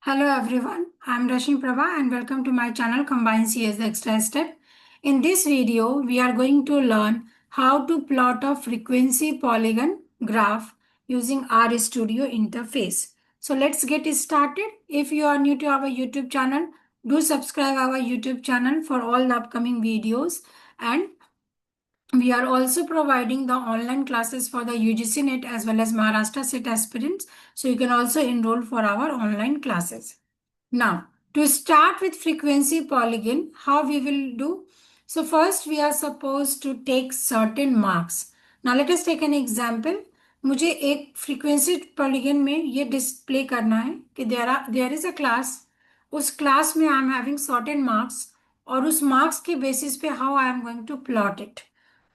Hello everyone, I am Rashmi Prabha and welcome to my channel Combine CS the Extra Step. In this video, we are going to learn how to plot a frequency polygon graph using RStudio interface. So let's get started. If you are new to our YouTube channel, do subscribe our YouTube channel for all the upcoming videos, and we are also providing the online classes for the UGC NET as well as Maharashtra SET aspirants. So you can also enroll for our online classes. Now, to start with frequency polygon, how we will do? So first we are supposed to take certain marks. Now let us take an example. मुझे एक frequency polygon में ये display करना है कि there is a class. उस class में I am having certain marks और उस marks के basis पे how I am going to plot it.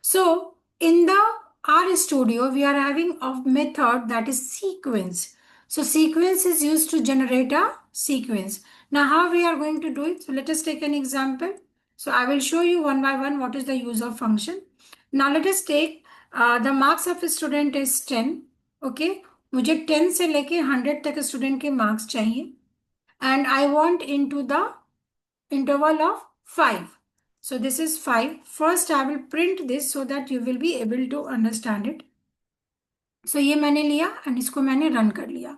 So in the R Studio, we are having a method that is sequence. So sequence is used to generate a sequence. Now how we are going to do it? So let us take an example. So I will show you one by one what is the use of function. Now let us take the marks of a student is 10. Okay. मुझे 10 से लेके 100 तक student के marks चाहिए and I want into the interval of 5. So this is 5. First I will print this so that you will be able to understand it. So ये मैंने लिया and इसको मैंने run कर लिया.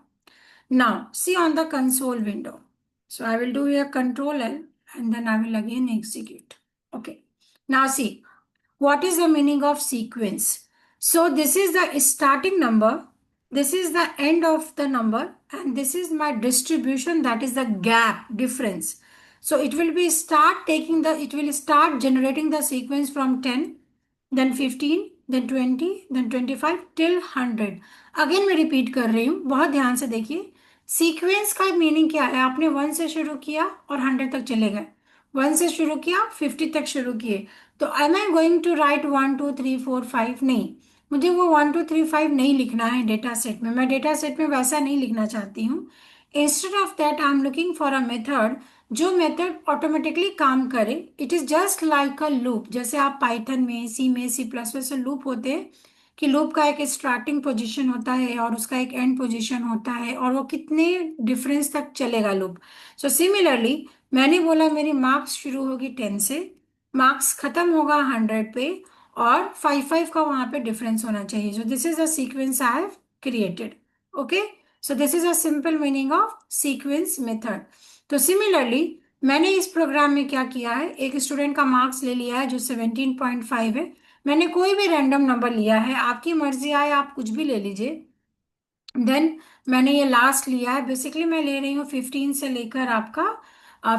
Now see on the console window. So I will do here Control L and then I will again execute. Okay. Now see what is the meaning of sequence. So this is the starting number. This is the end of the number and this is my distribution, that is the gap difference. So it will start generating the sequence from 10, then 15, then 20, then 25 till 100. Again मैं repeat कर रही हूँ, बहुत ध्यान से देखिए. Sequence का meaning क्या है? आपने 1 से शुरू किया और 100 तक चले गए, 1 से शुरू किया 50 तक शुरू किए, तो am I going to write 1 2 3 4 5? नहीं, मुझे वो 1 2 3 5 नहीं लिखना है डेटा सेट में. मैं डेटा सेट में वैसा नहीं लिखना चाहती हूँ. Instead of that I am looking for a method जो मेथड ऑटोमेटिकली काम करे. It is just like a loop. जैसे आप पाइथन में, सी में, सी प्लस प्लस से लूप होते हैं कि लूप का एक स्टार्टिंग पोजीशन होता है और उसका एक एंड पोजीशन होता है और वो कितने डिफरेंस तक चलेगा लूप. सो सिमिलरली मैंने बोला मेरी मार्क्स शुरू होगी 10 से, मार्क्स खत्म होगा 100 पे और 5 का वहां पे डिफरेंस होना चाहिए. सो this is a sequence I have created. Okay. So this is a simple meaning of sequence method. तो सिमिलरली मैंने इस प्रोग्राम में क्या किया है, एक स्टूडेंट का मार्क्स ले लिया है जो 17.5 है. मैंने कोई भी रैंडम नंबर लिया है, आपकी मर्जी आए आप कुछ भी ले लीजिए. देन मैंने ये लास्ट लिया है. बेसिकली मैं ले रही हूँ 15 से लेकर आपका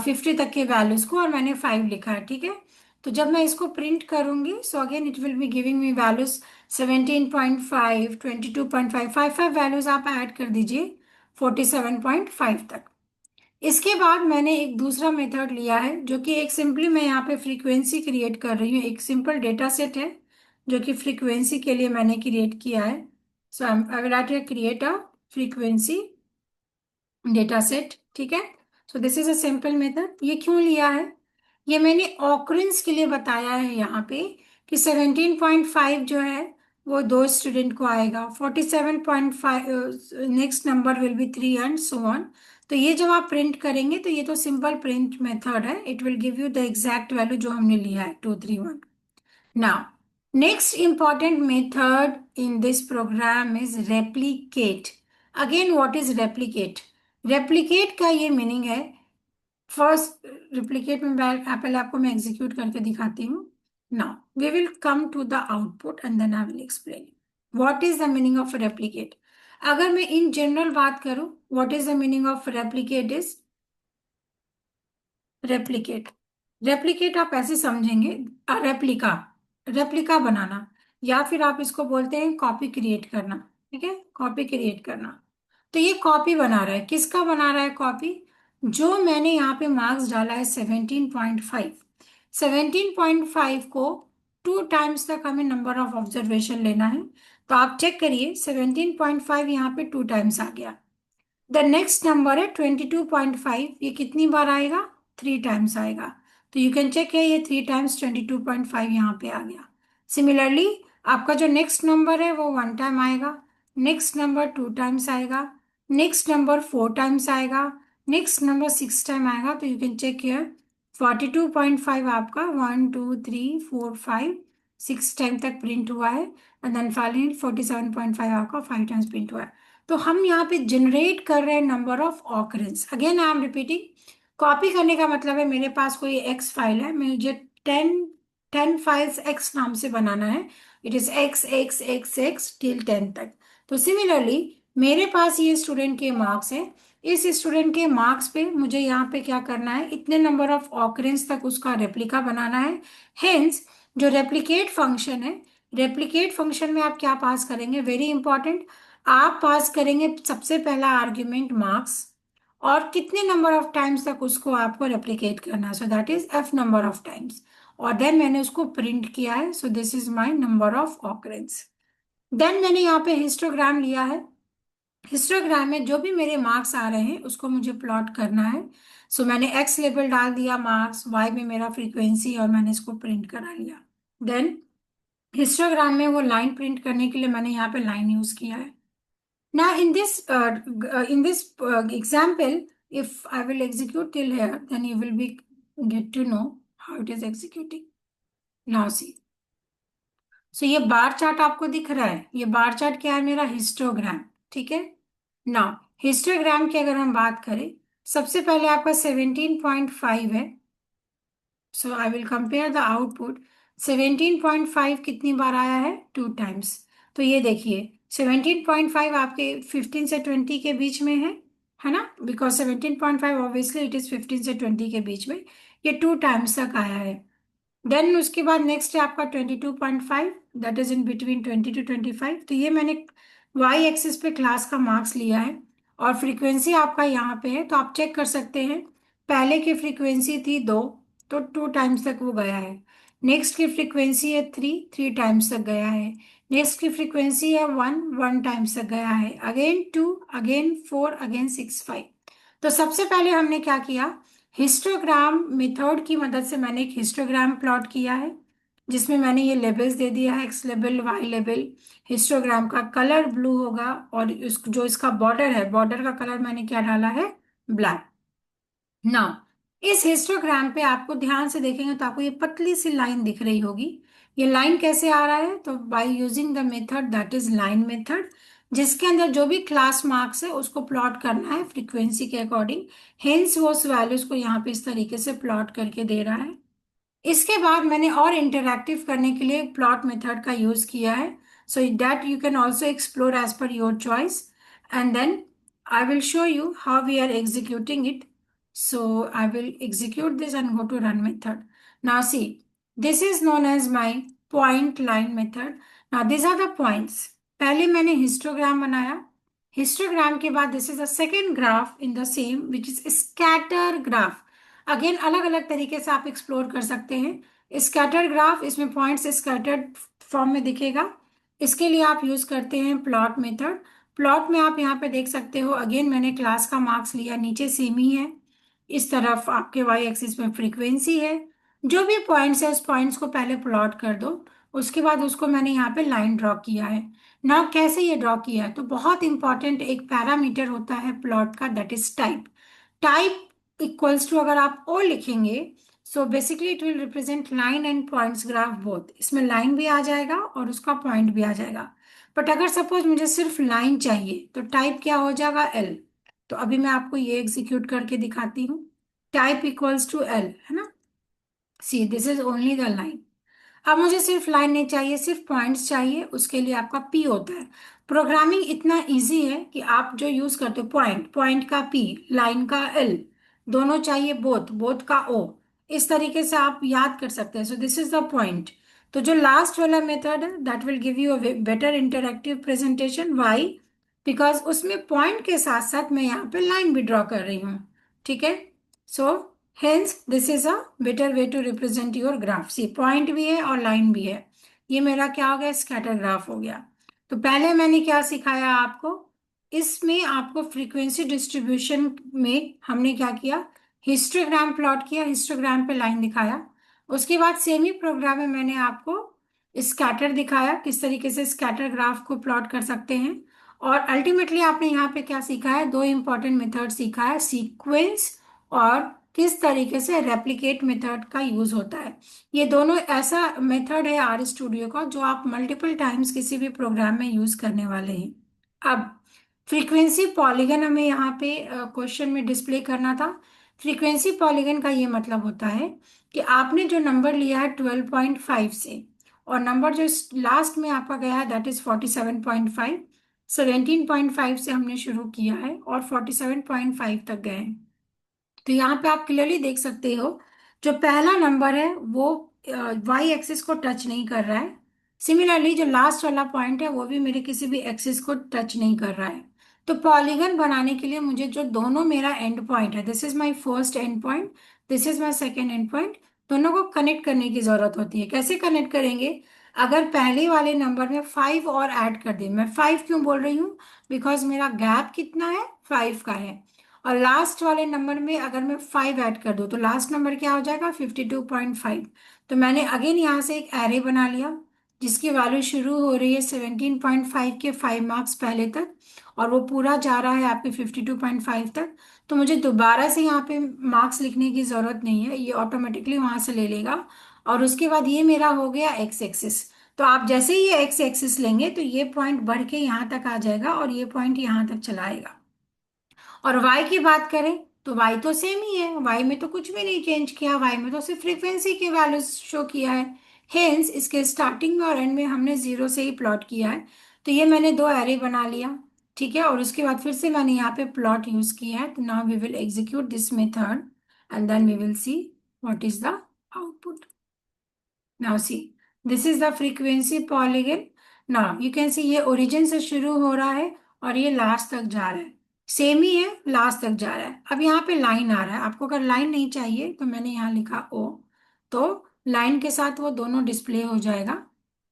50 तक के वैल्यूज को और मैंने 5 लिखा है. ठीक है. तो जब मैं इसको प्रिंट करूंगी so again it will be giving me values 17.5, 22.5, 5 values आप ऐड कर दीजिए 47.5 तक. इसके बाद मैंने एक दूसरा मेथड लिया है जो कि एक सिंपली मैं यहाँ पे फ्रीक्वेंसी क्रिएट कर रही हूँ. एक सिंपल डेटा सेट है जो कि फ्रीक्वेंसी के लिए मैंने क्रिएट किया है. So I will write create a frequency data set. ठीक है. So this is a simple method. ये क्यों लिया है? ये मैंने ऑकरेंस के लिए बताया है यहाँ पे कि 17.5 जो है वो दो स्टूडेंट को आएगा, 47.5 next number will be 3 and so on. तो ये जब आप प्रिंट करेंगे तो ये तो सिंपल प्रिंट मेथड है. It will give you the exact value जो हमने लिया है 231. Now next important method in this program is replicate. Again what is replicate? Replicate का ये मीनिंग है, फर्स्ट रिप्लिकेट में पहले आपको मैं एग्जीक्यूट करके दिखाती हूँ. Now we will come to the output and then I will explain what is the meaning of replicate. अगर मैं इन जनरल बात करूं, what is the meaning of replicate is replicate. Replicate आप ऐसे समझेंगे, रेप्लिका, रेप्लिका बनाना, या फिर आप इसको बोलते हैं कॉपी क्रिएट करना. ठीक है, कॉपी क्रिएट करना. तो ये कॉपी बना रहा है. किसका बना रहा है कॉपी? जो मैंने यहाँ पे मार्क्स डाला है 17.5, 17.5 को 2 टाइम्स तक हमें नंबर ऑफ ऑब्जर्वेशन लेना है. तो आप चेक करिए 17.5 यहाँ पे 2 टाइम्स आ गया. द नेक्स्ट नंबर है 22.5, ये कितनी बार आएगा? 3 टाइम्स आएगा. तो यू कैन चेक है ये 3 टाइम्स 22.5 यहाँ पे आ गया. सिमिलरली आपका जो नेक्स्ट नंबर है वो 1 टाइम आएगा, नेक्स्ट नंबर 2 टाइम्स आएगा, नेक्स्ट नंबर 4 टाइम्स आएगा, नेक्स्ट नंबर 6 टाइम आएगा तो यू कैन चेक हियर 42.5 आपका 1 2 3 4 5 6 टाइम तक प्रिंट हुआ है, एंड देन फाइनली 47.5 आपका 5 टाइम्स प्रिंट हुआ है। तो हम यहाँ पे जनरेट कर रहे हैं number of occurrence. Again I am repeating, copy करने का मतलब है मेरे पास कोई एक्स फाइल है, मुझे 10 फाइल्स एक्स नाम से बनाना है। It is x x x x till 10 तक। तो सिमिलरली मेरे पास ये स्टूडेंट के मार्क्स है, इस स्टूडेंट के मार्क्स पे मुझे यहाँ पे क्या करना है, इतने नंबर ऑफ ऑकरेंस तक उसका रेप्लिका बनाना है। हेंस जो रेप्लिकेट फंक्शन है, रेप्लिकेट फंक्शन में आप क्या पास करेंगे, वेरी इंपॉर्टेंट, आप पास करेंगे सबसे पहला आर्ग्यूमेंट मार्क्स, और कितने नंबर ऑफ टाइम्स तक उसको आपको रेप्लिकेट करना है, so that is F number of times, और देन मैंने उसको प्रिंट किया है, so this is my number of occurrence. Then मैंने यहाँ पे हिस्टोग्राम लिया है, हिस्टोग्राम में जो भी मेरे मार्क्स आ रहे हैं उसको मुझे प्लॉट करना है। सो मैंने एक्स लेबल डाल दिया मार्क्स, वाई में मेरा फ्रीक्वेंसी, और मैंने इसको प्रिंट करा लिया। देन हिस्टोग्राम में वो लाइन प्रिंट करने के लिए मैंने यहाँ पे लाइन यूज किया है। Now in this example, if I will execute till here, then you will be get to know how it is executing. Now see. So ये बार चार्ट आपको दिख रहा है, ये बार चार्ट क्या है, मेरा हिस्टोग्राम, ठीक है। नाउ हिस्टोग्राम की अगर हम बात करें, सबसे पहले आपका 17.5 है। So I will compare the output. 17.5 कितनी बार आया है, 2 टाइम्स। तो ये देखिए 17.5 आपके 15 से 20 के बीच में है ना, बिकॉज 17.5 ऑब्वियसली इट इज 15 से 20 के बीच में, ये 2 टाइम्स तक आया है। देन उसके बाद नेक्स्ट है आपका 22.5, that is in between 20 to 25। तो ये मैंने वाई एक्सिस पे क्लास का मार्क्स लिया है, और फ्रीक्वेंसी आपका यहाँ पे है, तो आप चेक कर सकते हैं। पहले की फ्रीक्वेंसी थी 2, तो 2 टाइम्स तक वो गया है। नेक्स्ट की फ्रीक्वेंसी है 3, 3 टाइम्स तक गया है। नेक्स्ट की फ्रीक्वेंसी है 1, 1 टाइम्स तक गया है। Again 2, again 4, again 6, 5। तो सबसे पहले हमने क्या किया, हिस्टोग्राम मेथड की मदद से मैंने एक हिस्टोग्राम प्लॉट किया है, जिसमें मैंने ये लेबल्स दे दिया है, X label, Y label. Histogram का कलर ब्लू होगा, और जो इसका बॉर्डर है, बॉर्डर का कलर मैंने क्या डाला है, ब्लैक। नाउ इस हिस्टोग्राम पे आपको ध्यान से देखेंगे तो आपको ये पतली सी लाइन दिख रही होगी। ये लाइन कैसे आ रहा है, तो by using the method that is line method, जिसके अंदर जो भी क्लास मार्क्स है उसको प्लॉट करना है फ्रीक्वेंसी के अकॉर्डिंग। हेंस वो उस वैल्यूज को यहाँ पे इस तरीके से प्लॉट करके दे रहा है। इसके बाद मैंने और इंटरैक्टिव करने के लिए प्लॉट मेथड का यूज किया है, so that you can also explore as per your choice, and then I will show you how we are executing it. So I will execute this and go to run method. Now see, this is known as my point line method. Now these are the points. पहले मैंने histogram बनाया, histogram के बाद this is the second graph in the same which is scatter graph. Again अलग अलग तरीके से आप एक्सप्लोर कर सकते हैं स्कैटर ग्राफ, इसमें पॉइंट्स स्कैटर्ड फॉर्म में दिखेगा। इसके लिए आप यूज करते हैं प्लॉट मेथड। प्लॉट में आप यहाँ पे देख सकते हो, अगेन मैंने क्लास का मार्क्स लिया, नीचे सेम ही है, इस तरफ आपके वाई एक्सिस में फ्रीक्वेंसी है। जो भी पॉइंट्स है उस पॉइंट्स को पहले प्लॉट कर दो, उसके बाद उसको मैंने यहाँ पे लाइन ड्रॉ किया है। ना कैसे ये ड्रॉ किया है, तो बहुत इंपॉर्टेंट एक पैरामीटर होता है प्लॉट का, that is type. Type equals to, अगर आप ओ लिखेंगे, so basically it will represent line and points graph both, इसमें लाइन भी आ जाएगा और उसका पॉइंट भी आ जाएगा। बट अगर सपोज मुझे सिर्फ लाइन चाहिए तो टाइप क्या हो जाएगा, एल। तो अभी मैं आपको ये एग्जीक्यूट करके दिखाती हूँ। टाइप इक्वल्स टू एल, है ना, see this is only the line. अब मुझे सिर्फ लाइन नहीं चाहिए, सिर्फ पॉइंट्स चाहिए, उसके लिए आपका पी होता है। प्रोग्रामिंग इतना इजी है कि आप जो यूज करते हो, पॉइंट, पॉइंट का पी, लाइन का एल, दोनों चाहिए, बोथ, बोथ का ओ, इस तरीके से आप याद कर सकते हैं। So this is the point. तो जो लास्ट वाला मेथड है that will give you a better interactive presentation. Why, because उसमें पॉइंट के साथ साथ मैं यहाँ पे लाइन भी ड्रॉ कर रही हूँ, ठीक है। So hence this is a better way to represent your graph. See point भी है और लाइन भी है, ये मेरा क्या हो गया, स्कैटर ग्राफ हो गया। तो पहले मैंने क्या सिखाया आपको, इसमें आपको फ्रीक्वेंसी डिस्ट्रीब्यूशन में हमने क्या किया, हिस्टोग्राम प्लॉट किया, हिस्टोग्राम पे लाइन दिखाया। उसके बाद सेमी प्रोग्राम में मैंने आपको स्कैटर दिखाया, किस तरीके से स्कैटर ग्राफ को प्लॉट कर सकते हैं। और अल्टीमेटली आपने यहाँ पे क्या सीखा है, दो इंपॉर्टेंट मेथड सीखा है, सीक्वेंस और किस तरीके से रेप्लिकेट मेथड का यूज होता है। ये दोनों ऐसा मेथड है आर स्टूडियो का जो आप मल्टीपल टाइम्स किसी भी प्रोग्राम में यूज करने वाले हैं। अब फ्रीक्वेंसी पॉलीगन हमें यहाँ पे क्वेश्चन में डिस्प्ले करना था। फ्रीक्वेंसी पॉलीगन का ये मतलब होता है कि आपने जो नंबर लिया है 12.5 से, और नंबर जो लास्ट में आपका गया है दैट इज 47.5। 17.5 से हमने शुरू किया है और 47.5 तक गए हैं। तो यहाँ पे आप क्लियरली देख सकते हो, जो पहला नंबर है वो वाई एक्सिस को टच नहीं कर रहा है। सिमिलरली जो लास्ट वाला पॉइंट है वो भी मेरे किसी भी एक्सिस को टच नहीं कर रहा है। तो पॉलीगन बनाने के लिए मुझे जो दोनों मेरा एंड पॉइंट है, this is my first and point, this is my second and point, दोनों को कनेक्ट करने की जरूरत होती है। कैसे कनेक्ट करेंगे, अगर पहले वाले नंबर में 5 और ऐड कर दें, मैं 5 क्यों बोल रही हूँ, बिकॉज मेरा गैप कितना है, 5 का है। और लास्ट वाले नंबर में अगर मैं 5 ऐड कर दूं तो लास्ट नंबर क्या हो जाएगा, 52.5। तो मैंने अगेन यहाँ से एक एरे बना लिया जिसकी वैल्यू शुरू हो रही है 17.5 के 5 मार्क्स पहले तक, और वो पूरा जा रहा है आपके 52.5 तक। तो मुझे दोबारा से यहाँ पे मार्क्स लिखने की जरूरत नहीं है, ये ऑटोमेटिकली वहां से ले लेगा। और उसके बाद ये मेरा हो गया एक्स एक्सिस। तो आप जैसे ही ये एक्स एक्सिस लेंगे तो ये पॉइंट बढ़ के यहाँ तक आ जाएगा और ये पॉइंट यहाँ तक चला आएगा। और y की बात करें तो y तो सेम ही है, y में तो कुछ भी नहीं चेंज किया, y में तो सिर्फ फ्रीक्वेंसी की वैल्यू शो किया है। हेंस इसके स्टार्टिंग में और एंड में हमने जीरो से ही प्लॉट किया है। तो ये मैंने दो एरे बना लिया, ठीक है। और उसके बाद फिर से मैंने यहाँ पे प्लॉट यूज किया है। तो now we will execute this method and then we will see what is the output. Now see, this is the frequency polygon. Now you can see ये ओरिजिन से शुरू हो रहा है और ये लास्ट तक जा रहा है, सेम ही है, लास्ट तक जा रहा है। अब यहाँ पे लाइन आ रहा है, आपको अगर लाइन नहीं चाहिए तो मैंने यहाँ लिखा ओ, तो लाइन के साथ वो दोनों डिस्प्ले हो जाएगा।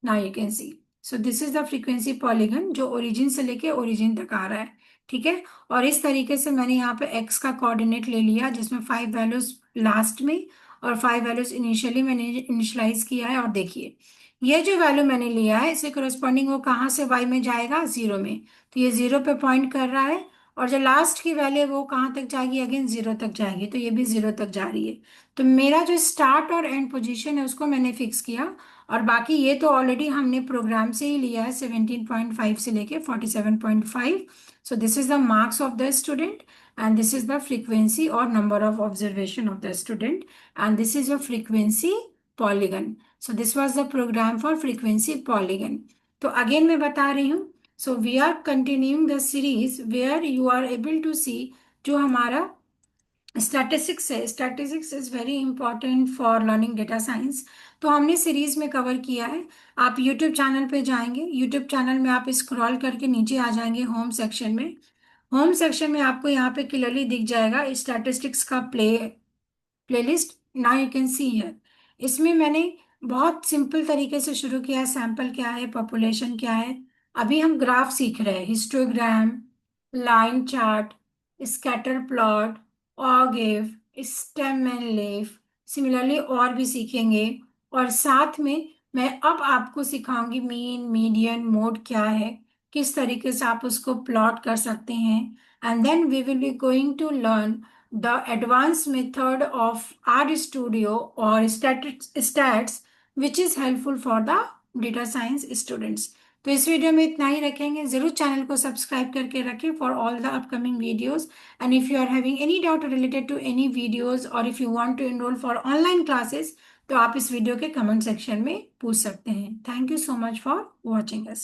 Now you can see, so this is the frequency polygon जो ओरिजिन से लेके ओरिजिन तक आ रहा है, ठीक है। और इस तरीके से मैंने यहाँ पे एक्स का कोऑर्डिनेट ले लिया जिसमें 5 वैल्यूज लास्ट में और 5 वैल्यूज इनिशियली मैंने इनिशियलाइज किया है। और देखिए ये जो वैल्यू मैंने लिया है इसे करस्पॉन्डिंग वो कहाँ से वाई में जाएगा, जीरो में। तो ये जीरो पे पॉइंट कर रहा है। और जो लास्ट की वैल्यू है वो कहाँ तक जाएगी, अगेन जीरो तक जाएगी, तो ये भी जीरो तक जा रही है। तो मेरा जो स्टार्ट और एंड पोजीशन है उसको मैंने फिक्स किया। और बाकी ये तो ऑलरेडी हमने प्रोग्राम से ही लिया है, 17.5 से लेके 47.5। सो this is the marks of the student and this is the frequency or number of observation of the student, and this is your frequency polygon. So this was the program for frequency polygon. तो again मैं बता रही हूँ, so we are continuing the series where you are able to see जो हमारा statistics है, statistics is very important for learning data science. तो हमने सीरीज में कवर किया है। आप यूट्यूब चैनल पे जाएंगे, यूट्यूब चैनल में आप स्क्रॉल करके नीचे आ जाएंगे होम सेक्शन में। होम सेक्शन में आपको यहाँ पे क्लियरली दिख जाएगा स्टैटिस्टिक्स का playlist. Now you can see here, इसमें मैंने बहुत सिंपल तरीके से शुरू किया है। सैंपल क्या है, पॉपुलेशन क्या है, अभी हम ग्राफ सीख रहे हैं, histogram, line chart, scatter plot, ogive, stem and leaf, similarly और भी सीखेंगे। और साथ में मैं अब आपको सिखाऊंगी मीन, मीडियन, मोड क्या है, किस तरीके से आप उसको प्लॉट कर सकते हैं। And then we will be going to learn the advanced method of RStudio or stats which is helpful for the data science students। तो इस वीडियो में इतना ही रखेंगे। जरूर चैनल को सब्सक्राइब करके रखें for all the upcoming videos. And if you are having any doubt related to any videos और if you want to enrol for online classes तो आप इस वीडियो के कमेंट सेक्शन में पूछ सकते हैं। Thank you so much for watching us.